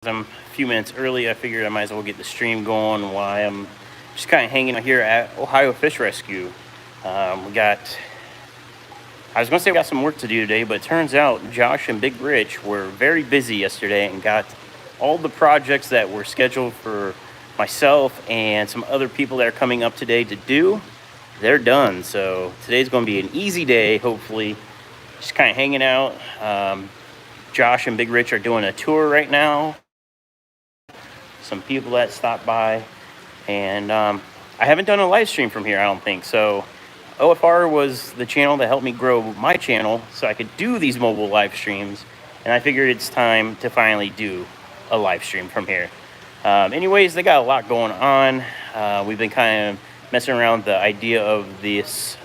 I'm a few minutes early, I figured I might as well get the stream going while I'm just kind of hanging out here at Ohio Fish Rescue. I was going to say we got some work to do today, but it turns out Josh and Big Rich were very busy yesterday and got all the projects that were scheduled for myself and some other people that are coming up today to do. They're done. So today's going to be an easy day, hopefully. Just kind of hanging out. Josh and Big Rich are doing a tour right now. Some people that stopped by, and I haven't done a live stream from here, I don't think. So OFR was the channel that helped me grow my channel so I could do these mobile live streams, and I figured it's time to finally do a live stream from here. Anyways, they got a lot going on. We've been kind of messing around with the idea of this,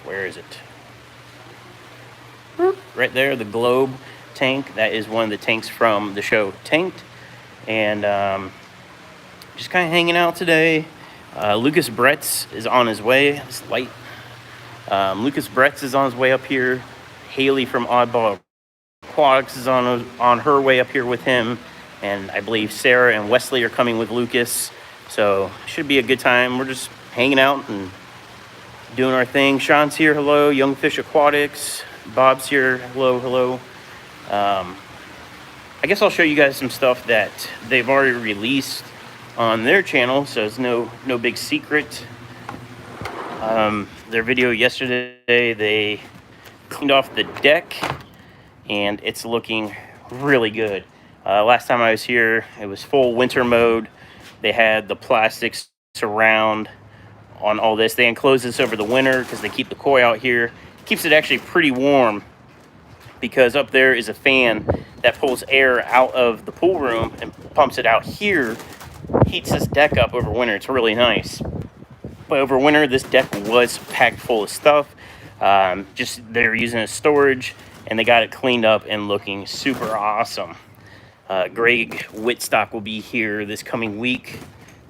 where is it? Right there, the globe tank. That is one of the tanks from the show Tanked. And just kind of hanging out today. Lucas Bretz is on his way. It's light. Lucas Bretz is on his way up here. Haley from Oddball Aquatics is on her way up here with him. And I believe Sarah and Wesley are coming with Lucas. So should be a good time. We're just hanging out and doing our thing. Sean's here. Hello. Young Fish Aquatics. Bob's here. Hello. Hello. I guess I'll show you guys some stuff that they've already released on their channel, so it's no big secret. Their video yesterday, they cleaned off the deck, and it's looking really good. Last time I was here, it was full winter mode. They had the plastic surround on all this. They enclose this over the winter because they keep the koi out here. Keeps it actually pretty warm, because up there is a fan that pulls air out of the pool room and pumps it out here, heats this deck up over winter. It's really nice. But over winter, this deck was packed full of stuff. Just they're using it as storage, and they got it cleaned up and looking super awesome. Greg Whitstock will be here this coming week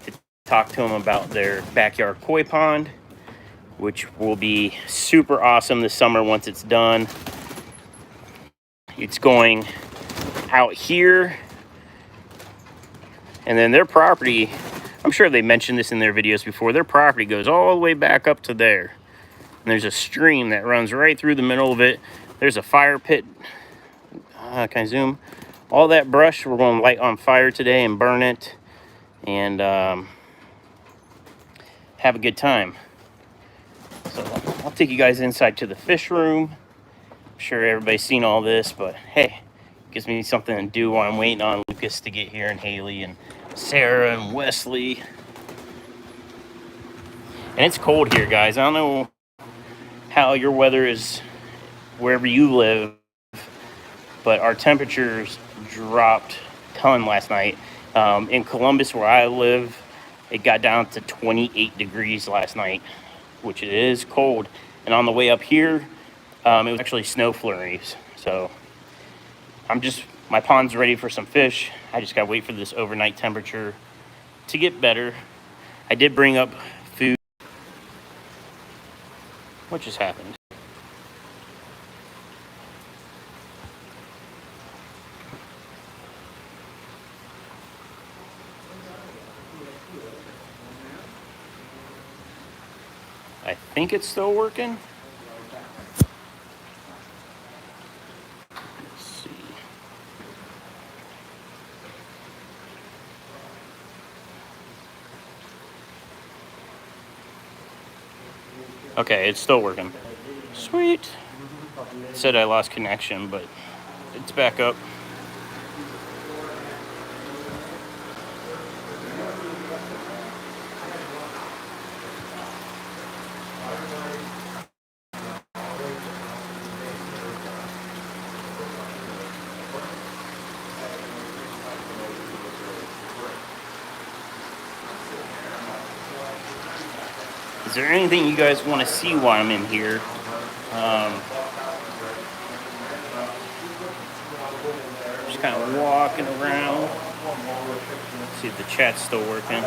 to talk to him about their backyard koi pond, which will be super awesome this summer once it's done. It's going out here, and then their property, I'm sure they mentioned this in their videos before, their property goes all the way back up to there. And there's a stream that runs right through the middle of it. There's a fire pit. Can I zoom? All that brush we're going to light on fire today and burn it, and have a good time. So I'll take you guys inside to the fish room. I'm sure everybody's seen all this, but hey, gives me something to do while I'm waiting on Lucas to get here, and Haley and Sarah and Wesley. And it's cold here, guys. I don't know how your weather is wherever you live, but our temperatures dropped a ton last night. In Columbus, where I live, it got down to 28 degrees last night, which it is cold. And on the way up here, it was actually snow flurries. So my pond's ready for some fish. I just gotta wait for this overnight temperature to get better. I did bring up food. What just happened? I think it's still working. Okay, it's still working. Sweet. It said I lost connection, but it's back up. Is there anything you guys want to see while I'm in here? Just kind of walking around. See if the chat's still working.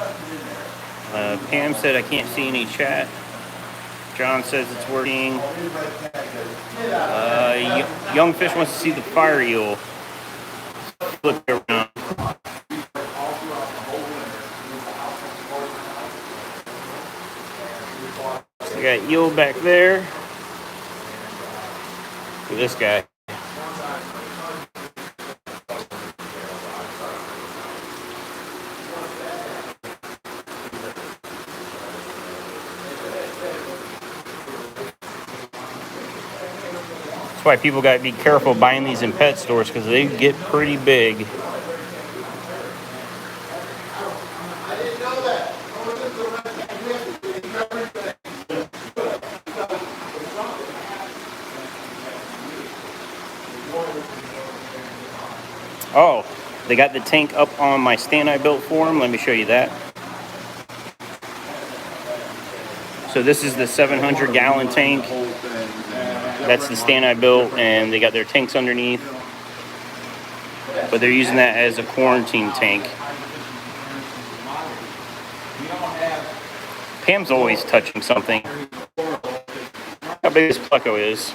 Pam said I can't see any chat. John says it's working. Young Fish wants to see the fire eel. Flip it around. got yield back there. Look at this guy. That's why people got to be careful buying these in pet stores, because they get pretty big. Oh, they got the tank up on my stand I built for them. Let me show you that. So this is the 700-gallon tank. That's the stand I built, and they got their tanks underneath. But they're using that as a quarantine tank. Pam's always touching something. How big this pleco is.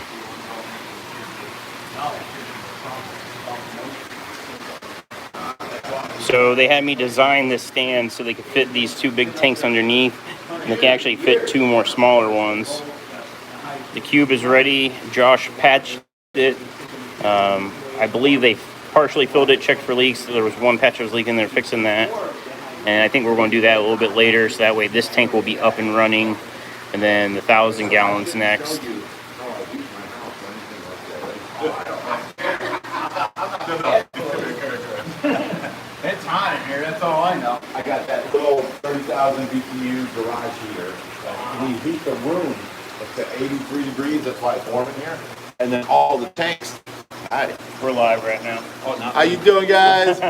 So they had me design this stand so they could fit these two big tanks underneath, and they can actually fit two more smaller ones. The cube is ready. Josh patched it. I believe they partially filled it, checked for leaks. So there was one patch that was leaking. They're fixing that. And I think we're going to do that a little bit later, so that way this tank will be up and running. And then the 1,000 gallons next. It's hot in here, that's all I know. I got that little 30,000 BTU garage heater. And you heat the room up to 83 degrees, that's why it's warm in here. And then all the tanks. Hi. We're live right now. How you doing, guys?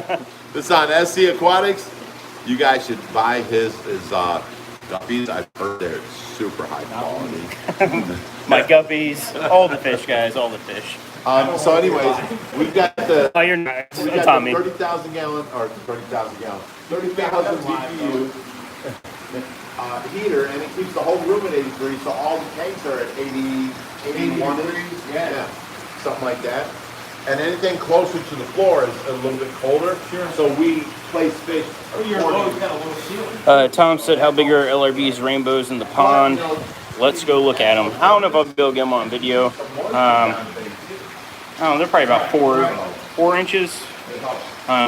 This is on SC Aquatics. You guys should buy his guppies. I've heard they're super high quality. My guppies, all the fish, guys, all the fish. So anyways, we've got the... Oh, you're nice. We got Tommy. the 30,000 gallon, or 30,000 gallon, 30,000 BTU heater, and it keeps the whole room at 83, so all the tanks are at 81 degrees, yeah, something like that. And anything closer to the floor is a little bit colder, so we place fish. Tom said, how big are LRB's rainbows in the pond? Let's go look at them. I don't know if I'll be able to get them on video. I don't know, they're probably about 4 inches.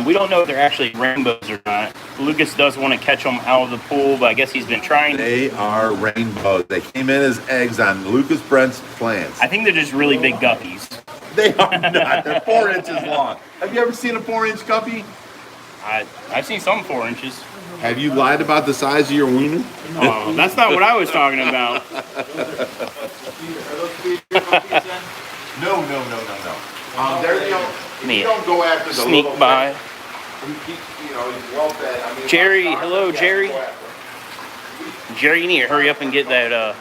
We don't know if they're actually rainbows or not. Lucas does want to catch them out of the pool, but I guess he's been trying. They are rainbows. They came in as eggs on Lucas Brent's plants. I think they're just really big guppies. They are not. They're 4 inches long. Have you ever seen a 4-inch guppy? I've seen some 4 inches. Have you lied about the size of your wiener? No, that's not what I was talking about. No. They're you don't go after the sneak little by. He's well fed. I mean, Jerry, hello, Jerry. Jerry, you need to hurry up and get that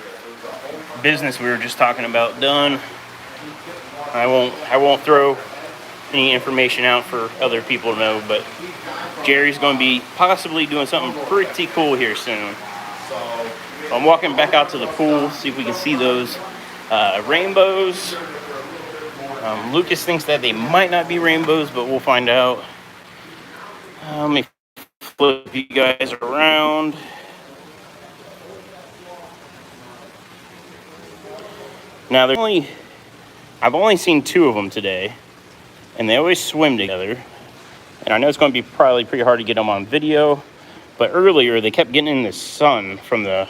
business we were just talking about done. I won't throw any information out for other people to know, but Jerry's going to be possibly doing something pretty cool here soon. I'm walking back out to the pool, see if we can see those rainbows. Lucas thinks that they might not be rainbows, but we'll find out. Let me flip you guys around. Now, I've only seen 2 of them today, and they always swim together. And I know it's going to be probably pretty hard to get them on video, but earlier they kept getting in the sun from the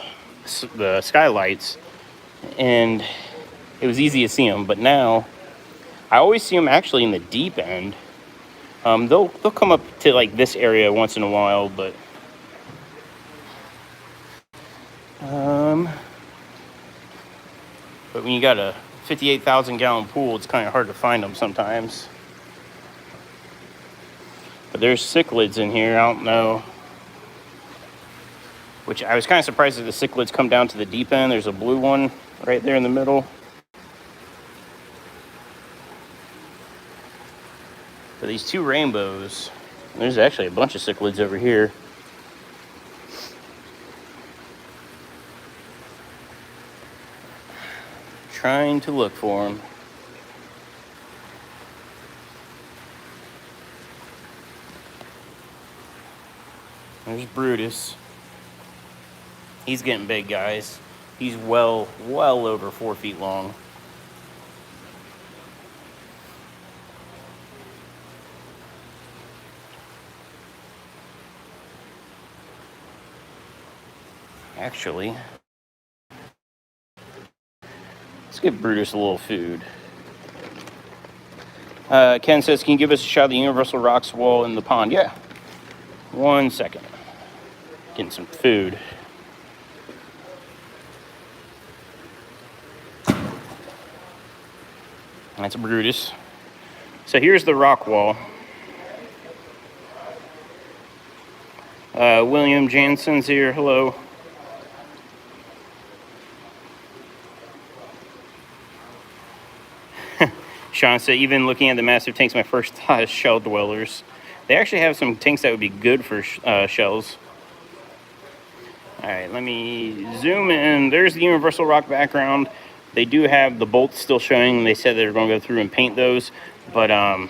skylights, and it was easy to see them. But now, I always see them actually in the deep end. They'll come up to like this area once in a while, but when you got a 58,000 gallon pool, it's kind of hard to find them sometimes. But there's cichlids in here. I don't know. Which I was kind of surprised that the cichlids come down to the deep end. There's a blue one right there in the middle. But these 2 rainbows, there's actually a bunch of cichlids over here. Trying to look for them. There's Brutus. He's getting big, guys. He's well over 4 feet long. Actually, let's give Brutus a little food. Ken says, can you give us a shot of the Universal Rocks wall in the pond? Yeah. 1 second. Getting some food. That's Brutus. So here's the rock wall. William Jansen's here. Hello. Sean said, even looking at the massive tanks, my first thought is shell dwellers. They actually have some tanks that would be good for shells. All right, let me zoom in. There's the Universal Rock background. They do have the bolts still showing. They said they were going to go through and paint those, but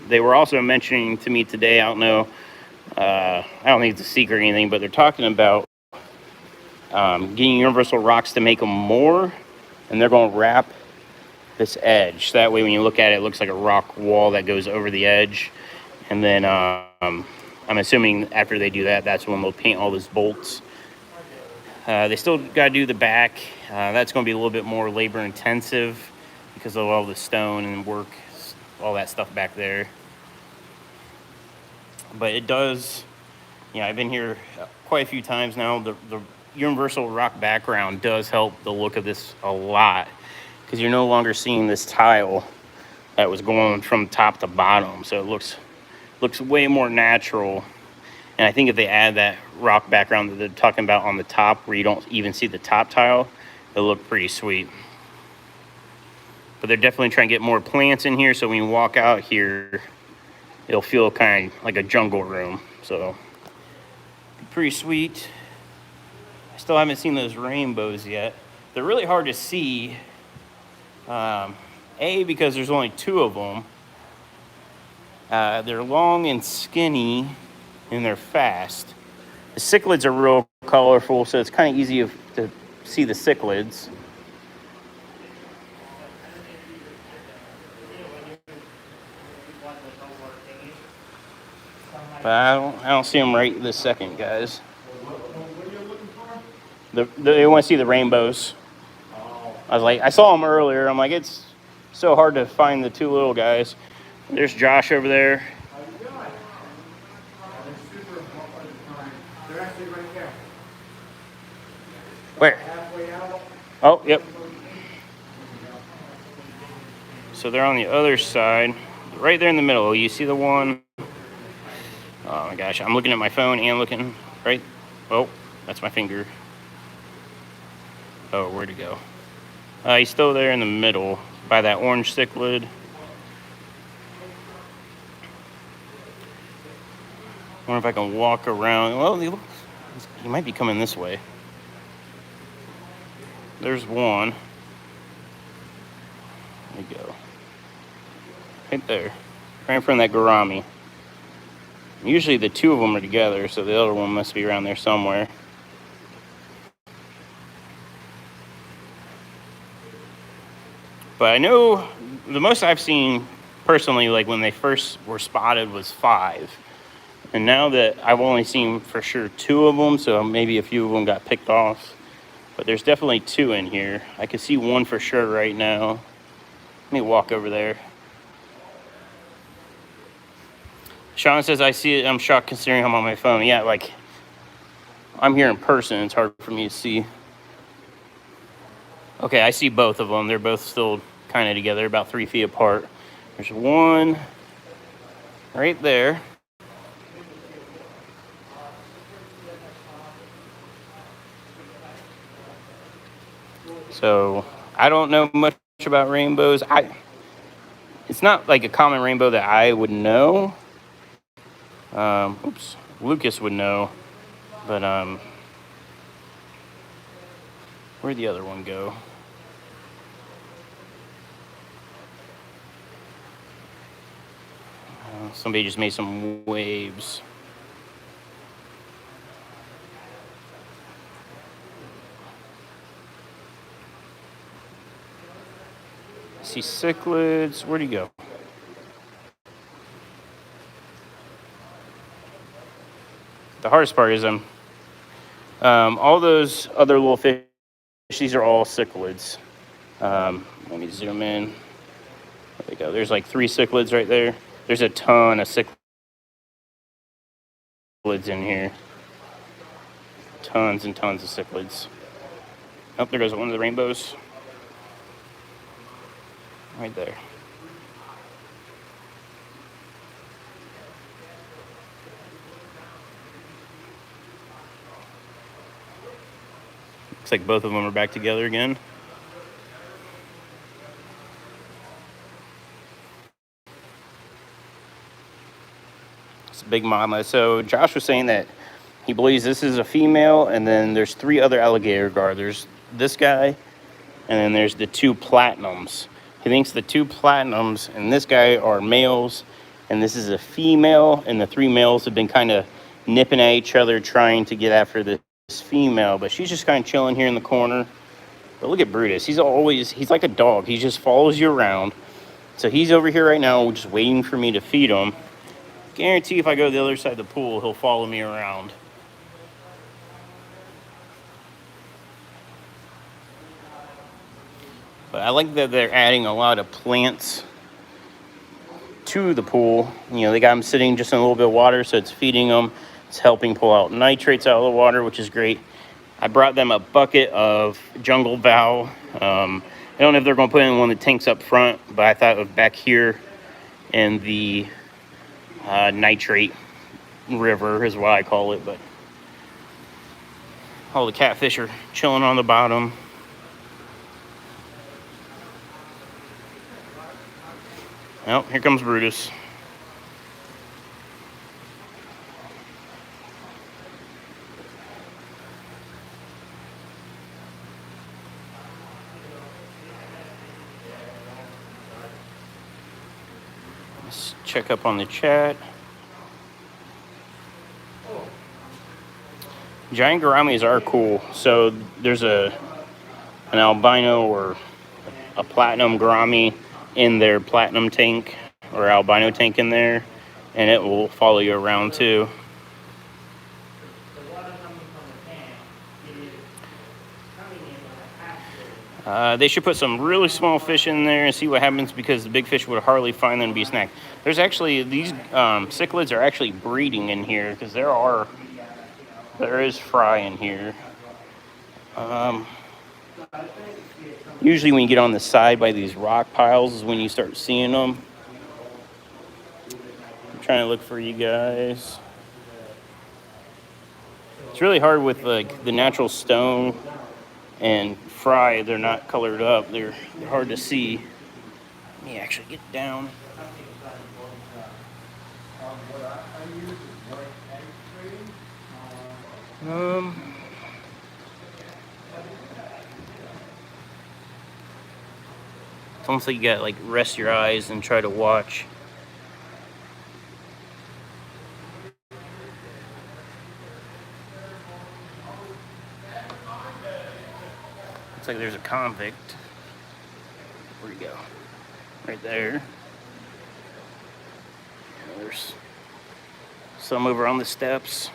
they were also mentioning to me today, I don't know, I don't think it's a secret or anything, but they're talking about getting Universal Rocks to make them more, and they're going to wrap this edge. So that way when you look at it, it looks like a rock wall that goes over the edge. And then I'm assuming after they do that, that's when they'll paint all those bolts. They still got to do the back. That's going to be a little bit more labor intensive because of all the stone and work, all that stuff back there. But it does, I've been here quite a few times now. The Universal Rock background does help the look of this a lot, because you're no longer seeing this tile that was going from top to bottom. So it looks way more natural. And I think if they add that rock background that they're talking about on the top, where you don't even see the top tile, it'll look pretty sweet. But they're definitely trying to get more plants in here, so when you walk out here, it'll feel kind of like a jungle room. So pretty sweet. I still haven't seen those rainbows yet. They're really hard to see. Because there's only 2 of them. They're long and skinny, and they're fast. The cichlids are real colorful, so it's kind of easy to see the cichlids. But I don't see them right this second, guys. What are you looking for? They want to see the rainbows. I saw them earlier. I'm like, it's so hard to find the 2 little guys. There's Josh over there. How you doing? They're super fine. They're actually right there. Where? Halfway out. Oh, yep. So they're on the other side, right there in the middle. You see the one? Oh my gosh, I'm looking at my phone and looking right. Oh, that's my finger. Oh, where'd it go? He's still there in the middle by that orange cichlid. I wonder if I can walk around. Well, he might be coming this way. There's one. There you go. Right there. Right in front of that gourami. Usually the 2 of them are together, so the other one must be around there somewhere. But I know the most I've seen personally, like when they first were spotted, was 5. And now that I've only seen for sure 2 of them, so maybe a few of them got picked off. But there's definitely 2 in here. I can see one for sure right now. Let me walk over there. Sean says, I see it. I'm shocked considering I'm on my phone. Yeah, like, I'm here in person. It's hard for me to see. Okay, I see both of them. They're both still kind of together, about 3 feet apart. There's one right there. So I don't know much about rainbows. It's not like a common rainbow that I would know. Lucas would know, but where'd the other one go? Somebody just made some waves. See cichlids. Where'd he go? The hardest part is all those other little fish, these are all cichlids. Let me zoom in. There we go. There's like 3 cichlids right there. There's a ton of cichlids in here. Tons and tons of cichlids. Oh, there goes one of the rainbows. Right there. Looks like both of them are back together again. It's a big mama. So Josh was saying that he believes this is a female, and then there's 3 other alligator gar. There's this guy, and then there's the 2 platinums. He thinks the 2 platinums and this guy are males, and this is a female, and the 3 males have been kind of nipping at each other, trying to get after this female, but she's just kind of chilling here in the corner. But look at Brutus. He's like a dog. He just follows you around. So he's over here right now just waiting for me to feed him. Guarantee if I go to the other side of the pool, he'll follow me around. But I like that they're adding a lot of plants to the pool. You know, they got them sitting just in a little bit of water, so it's feeding them. It's helping pull out nitrates out of the water, which is great. I brought them a bucket of jungle vow. I don't know if they're going to put in one of the tanks up front, but I thought of back here in the nitrate river is what I call it. But all the catfish are chilling on the bottom. Well, here comes Brutus. Let's check up on the chat. Giant gouramis are cool. So there's an albino or a platinum gourami in their platinum tank or albino tank in there, and it will follow you around too. They should put some really small fish in there and see what happens, because the big fish would hardly find them to be a snack. There's actually, these cichlids are actually breeding in here, because there is fry in here. Usually when you get on the side by these rock piles is when you start seeing them. I'm trying to look for you guys. It's really hard with like the natural stone and fry. They're not colored up. They're hard to see. Let me actually get down. It's almost like you gotta like rest your eyes and try to watch. Looks like there's a convict. Where'd he go? Right there. There's some over on the steps.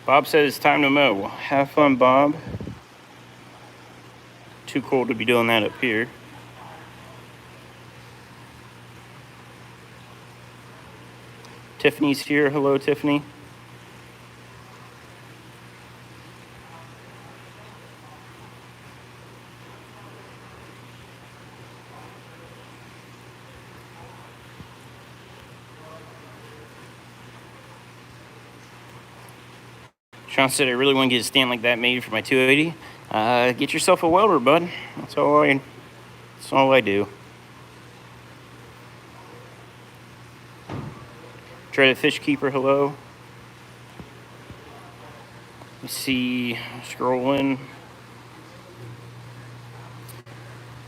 Bob said it's time to mow. Well, have fun, Bob. Too cold to be doing that up here. Tiffany's here. Hello, Tiffany. Sean said, I really want to get a stand like that made for my 280. Get yourself a welder, bud. That's all I do. Dreaded Fish Keeper, hello. Let's see, scrolling.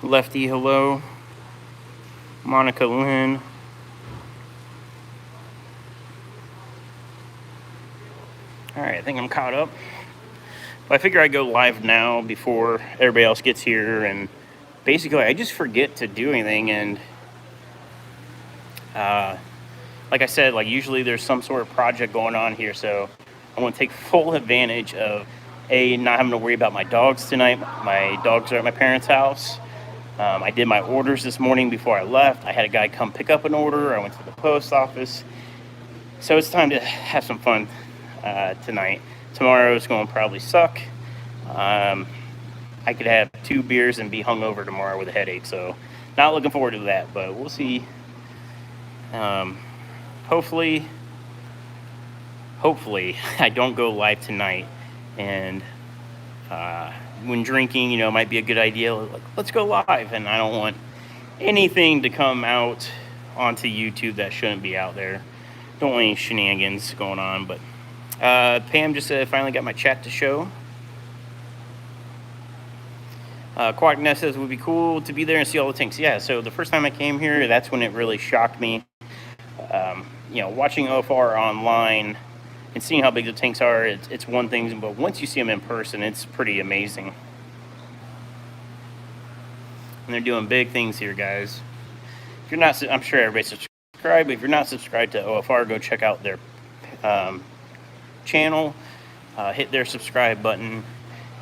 Lefty, hello. Monica Lynn. All right, I think I'm caught up. But I figure I go live now before everybody else gets here, and basically I just forget to do anything. And like I said, like usually there's some sort of project going on here, so I want to take full advantage of not having to worry about my dogs tonight. My dogs are at my parents' house. I did my orders this morning before I left. I had a guy come pick up an order. I went to the post office. So it's time to have some fun tonight. Tomorrow is going to probably suck. I could have 2 beers and be hungover tomorrow with a headache. So not looking forward to that, but we'll see. Hopefully I don't go live tonight. And when drinking, it might be a good idea. Like, let's go live. And I don't want anything to come out onto YouTube that shouldn't be out there. Don't want any shenanigans going on. But Pam just said I finally got my chat to show. Quack Nest says it would be cool to be there and see all the tanks. Yeah, so the first time I came here, that's when it really shocked me. Watching OFR online and seeing how big the tanks are, it's one thing, but once you see them in person, it's pretty amazing. And they're doing big things here, guys. If you're not, I'm sure everybody's subscribed, but if you're not subscribed to OFR, go check out their channel. Hit their subscribe button.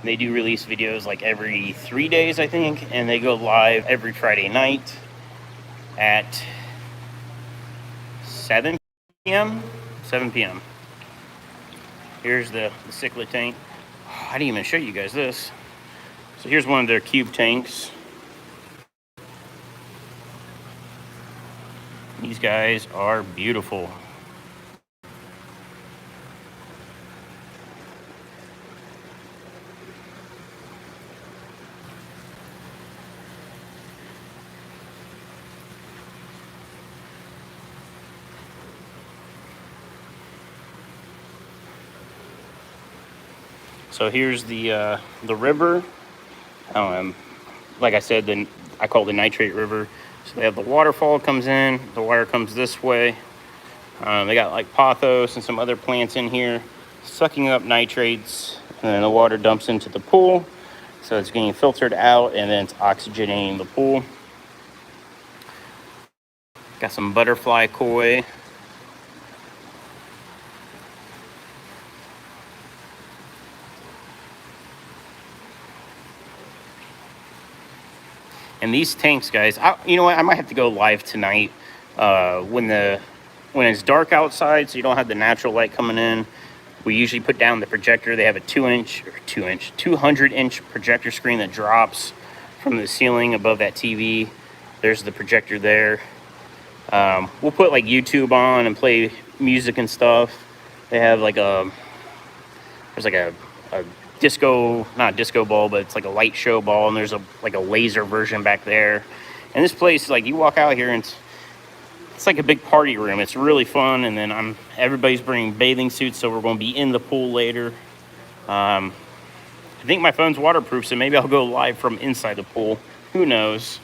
They do release videos like every 3 days, I think, and they go live every Friday night at 7 p.m. 7 p.m. Here's the cichlid tank. I didn't even show you guys this. So here's one of their cube tanks. These guys are beautiful. So here's the river. Like I said, I call it the nitrate river. So they have the waterfall comes in, the water comes this way. They got like pothos and some other plants in here, sucking up nitrates, and then the water dumps into the pool. So it's getting filtered out, and then it's oxygenating the pool. Got some butterfly koi. And these tanks, guys, you know what? I might have to go live tonight when it's dark outside, so you don't have the natural light coming in. We usually put down the projector. They have a 200-inch projector screen that drops from the ceiling above that TV. There's the projector there. We'll put like YouTube on and play music and stuff. They have like there's like a disco, not disco ball, but it's like a light show ball, and there's a laser version back there. And this place, like, you walk out here and it's like a big party room. It's really fun. And then everybody's bringing bathing suits, so we're going to be in the pool later. I think my phone's waterproof, so maybe I'll go live from inside the pool. Who knows?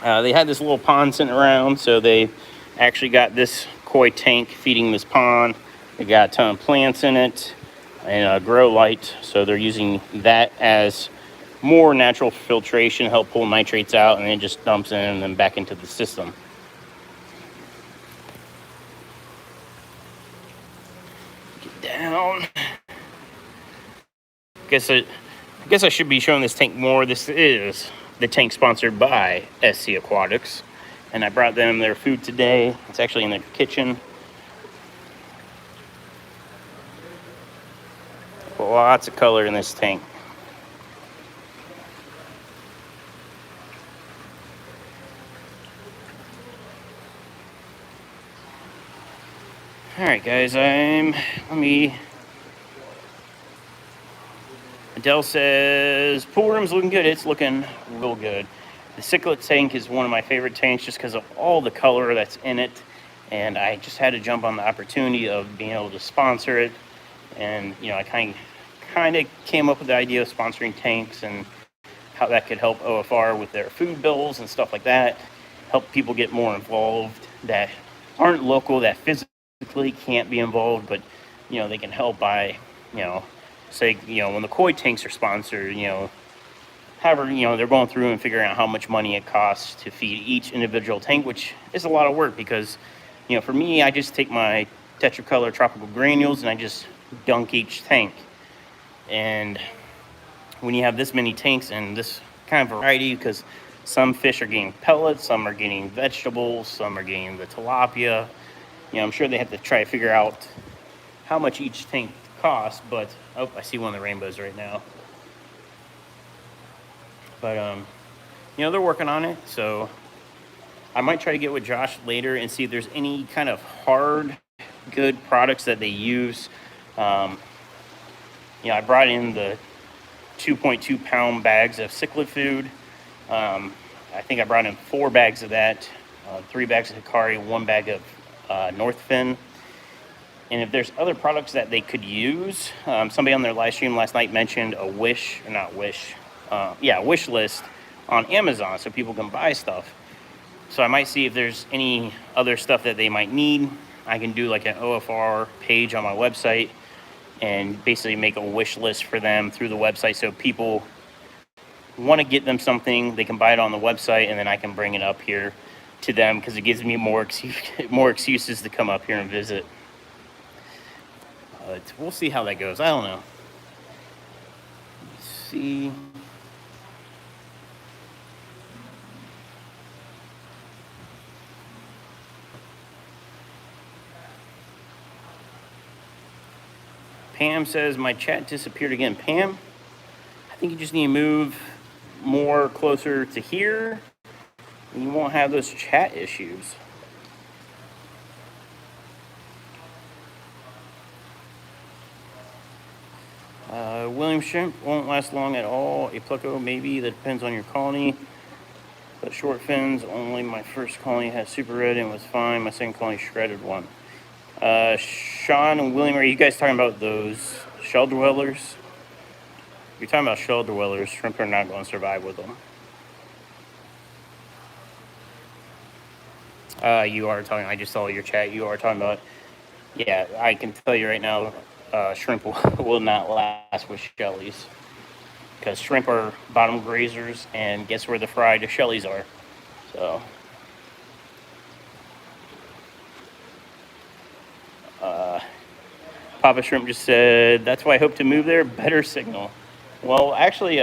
They had this little pond sitting around, so they actually got this koi tank feeding this pond. They got a ton of plants in it and a grow light, so they're using that as more natural filtration, help pull nitrates out, and then it just dumps in and then back into the system. Get down. I guess I should be showing this tank more. This is the tank sponsored by SC Aquatics, and I brought them their food today. It's actually in their kitchen. Lots of color in this tank. All right, guys, Adele says, pool room's looking good. It's looking real good. The cichlid tank is one of my favorite tanks just because of all the color that's in it. And I just had to jump on the opportunity of being able to sponsor it. And, I kind of came up with the idea of sponsoring tanks and how that could help OFR with their food bills and stuff like that. Help people get more involved that aren't local, that physically can't be involved, but, they can help by, say, when the koi tanks are sponsored, however, they're going through and figuring out how much money it costs to feed each individual tank, which is a lot of work because, for me, I just take my Tetracolor tropical granules and I just dunk each tank. And when you have this many tanks and this kind of variety, because some fish are getting pellets, some are getting vegetables, some are getting the tilapia, I'm sure they have to try to figure out how much each tank costs. But, oh, I see one of the rainbows right now. But, they're working on it, so I might try to get with Josh later and see if there's any kind of hard, good products that they use. I brought in the 2.2 pound bags of cichlid food. I think I brought in 4 bags of that, 3 bags of Hikari, 1 bag of Northfin. And if there's other products that they could use, somebody on their live stream last night mentioned a wish list on Amazon so people can buy stuff. So I might see if there's any other stuff that they might need. I can do like an OFR page on my website and basically make a wish list for them through the website. So people want to get them something, they can buy it on the website, and then I can bring it up here to them because it gives me more excuses to come up here and visit. We'll see how that goes. I don't know. Let's see. Pam says my chat disappeared again. Pam, I think you just need to move more closer to here and you won't have those chat issues. William shrimp won't last long at all. A pleco maybe, that depends on your colony. But short fins only. My first colony had super red and was fine. My second colony shredded one. Sean and William, are you guys talking about those shell dwellers? If you're talking about shell dwellers, shrimp are not going to survive with them. You are talking, I just saw your chat, you are talking about, yeah, I can tell you right now, shrimp will not last with shellies. Because shrimp are bottom grazers, and guess where the fried shellies are? So, Papa Shrimp just said, that's why I hope to move there, better signal. Well, actually,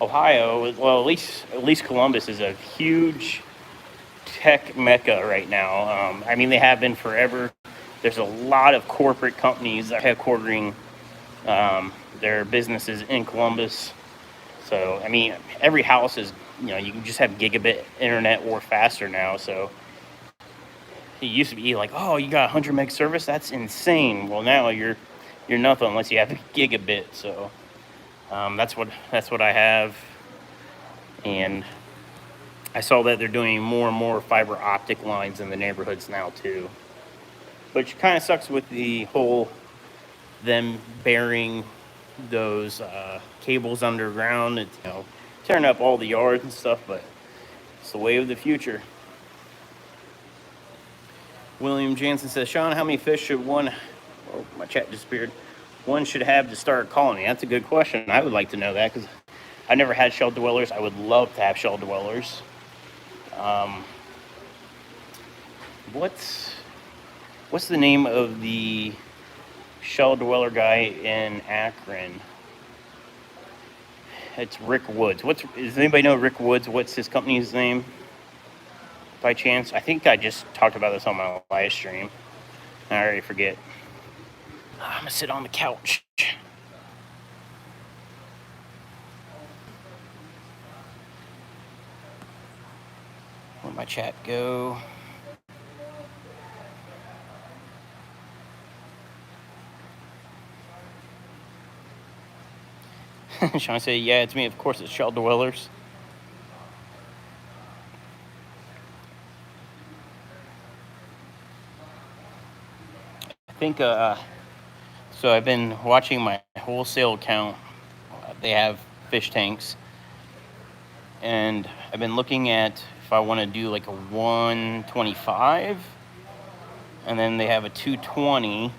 Ohio, well, at least Columbus is a huge tech mecca right now. I mean, they have been forever. There's a lot of corporate companies that are headquartering their businesses in Columbus. So, I mean, every house is, you can just have gigabit internet or faster now. So, it used to be like, oh, you got 100 meg service? That's insane. Well, now you're nothing unless you have a gigabit. So, that's what I have. And I saw that they're doing more and more fiber optic lines in the neighborhoods now too. Which kind of sucks with the whole them burying those cables underground and tearing up all the yards and stuff, but it's the way of the future. William Jansen says, Sean, how many fish should one, oh, my chat disappeared, one should have to start a colony? That's a good question. I would like to know that because I've never had shell dwellers. I would love to have shell dwellers. What's the name of the shell dweller guy in Akron? It's Rick Woods. Does anybody know Rick Woods? What's his company's name? By chance? I think I just talked about this on my live stream. I already forget. I'm gonna sit on the couch. Where'd my chat go? Sean said, yeah, it's me. Of course, it's shell dwellers. I think, so I've been watching my wholesale account. They have fish tanks. And I've been looking at if I want to do like a 125. And then they have a 220.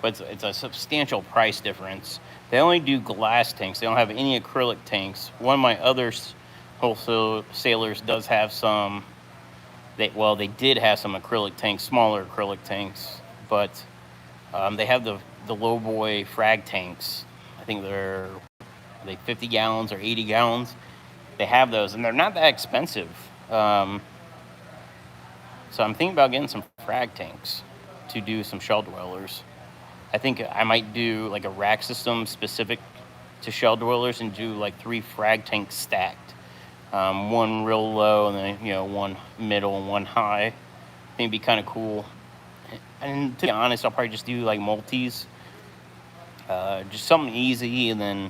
but it's a substantial price difference. They only do glass tanks. They don't have any acrylic tanks. One of my other wholesalers does have some. They did have some acrylic tanks, smaller acrylic tanks, but they have the low boy frag tanks. I think they're 50 gallons or 80 gallons. They have those, and they're not that expensive. So I'm thinking about getting some frag tanks to do some shell dwellers. I think I might do like a rack system specific to shell dwellers and do like 3 frag tanks stacked. One real low and then, one middle and one high. I think it'd be kind of cool. And to be honest, I'll probably just do like multis. Just something easy, and then...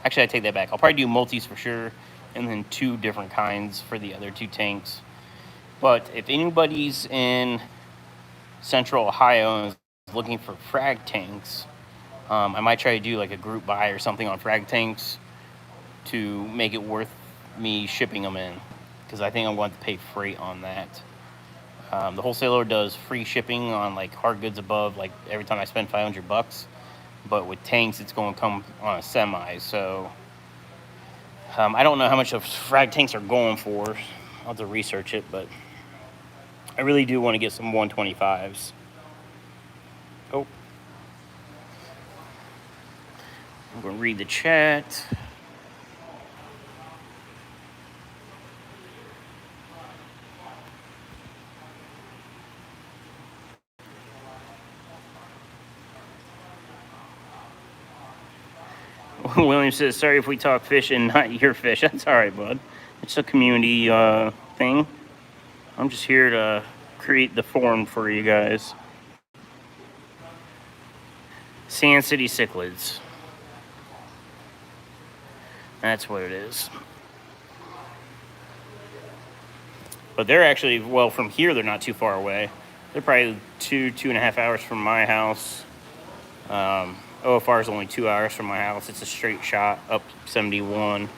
Actually, I take that back. I'll probably do multis for sure, and then 2 different kinds for the other 2 tanks. But if anybody's in Central Ohio and is looking for frag tanks, I might try to do like a group buy or something on frag tanks to make it worth me shipping them in, because I think I'm going to pay freight on that. The wholesaler does free shipping on like hard goods above, like every time I spend $500. But with tanks, it's going to come on a semi. So I don't know how much of frag tanks are going for. I'll have to research it, but I really do want to get some 125s. Oh. I'm going to read the chat. William says, sorry if we talk fish and not your fish. That's all right, bud. It's a community thing. I'm just here to create the forum for you guys. Sand City cichlids. That's what it is. But they're actually, well, from here, they're not too far away. They're probably 2.5 hours from my house. OFR is only 2 hours from my house. It's a straight shot up 71.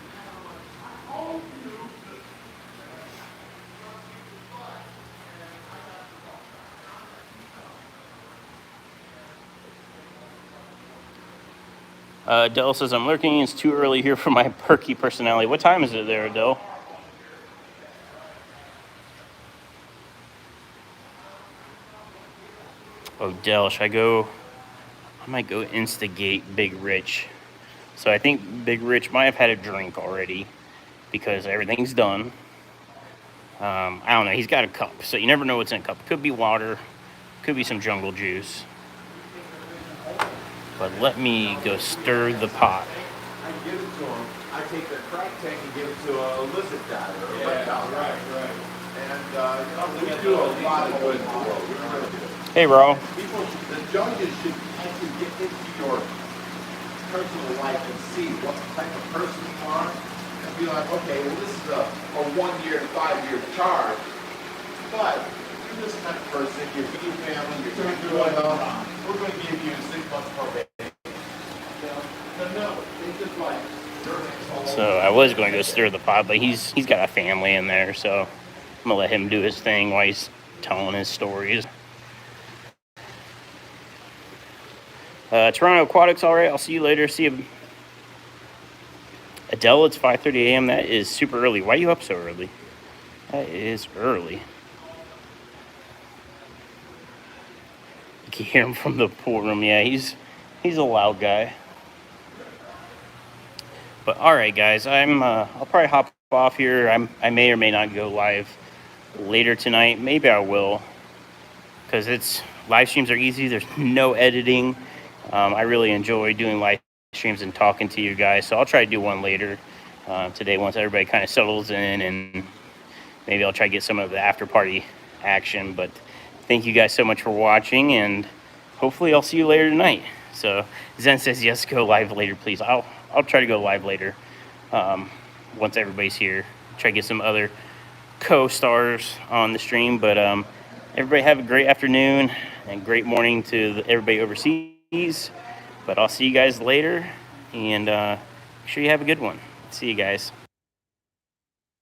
Adele says, I'm lurking. It's too early here for my perky personality. What time is it there, Adele? Oh, Del, should I go? I might go instigate Big Rich. So I think Big Rich might have had a drink already because everything's done. I don't know. He's got a cup, so you never know what's in a cup. Could be water, could be some jungle juice. But let me go stir the pot. I give it to him. I take the crack tank and give it to a lizard guy or a reptile guy. Right. And we do a lot of good in the world. We really do. Hey, bro. People, the judges should actually get into your personal life and see what type of person you are, and be like, okay, well, this is a 1 year to 5 year charge, but you're this kind of person, you're with your family, you're doing well, we're going to give you 6 months probation. No, it's just like. So I was going to go stir the pot, but he's got a family in there, so I'm gonna let him do his thing while he's telling his stories. Toronto Aquatics, all right. I'll see you later. See you. Adele, it's 5:30 a.m. That is super early. Why are you up so early? That is early. You can hear him from the pool room. Yeah, he's a loud guy. But all right, guys, I'll probably hop off here. I may or may not go live later tonight. Maybe I will, because live streams are easy. There's no editing. I really enjoy doing live streams and talking to you guys, so I'll try to do one later today once everybody kind of settles in, and maybe I'll try to get some of the after party action. But thank you guys so much for watching, and hopefully I'll see you later tonight. So Zen says yes, go live later, please. I'll try to go live later once everybody's here. Try to get some other co-stars on the stream. But everybody have a great afternoon and great morning to everybody overseas. But I'll see you guys later, and make sure you have a good one. See you guys.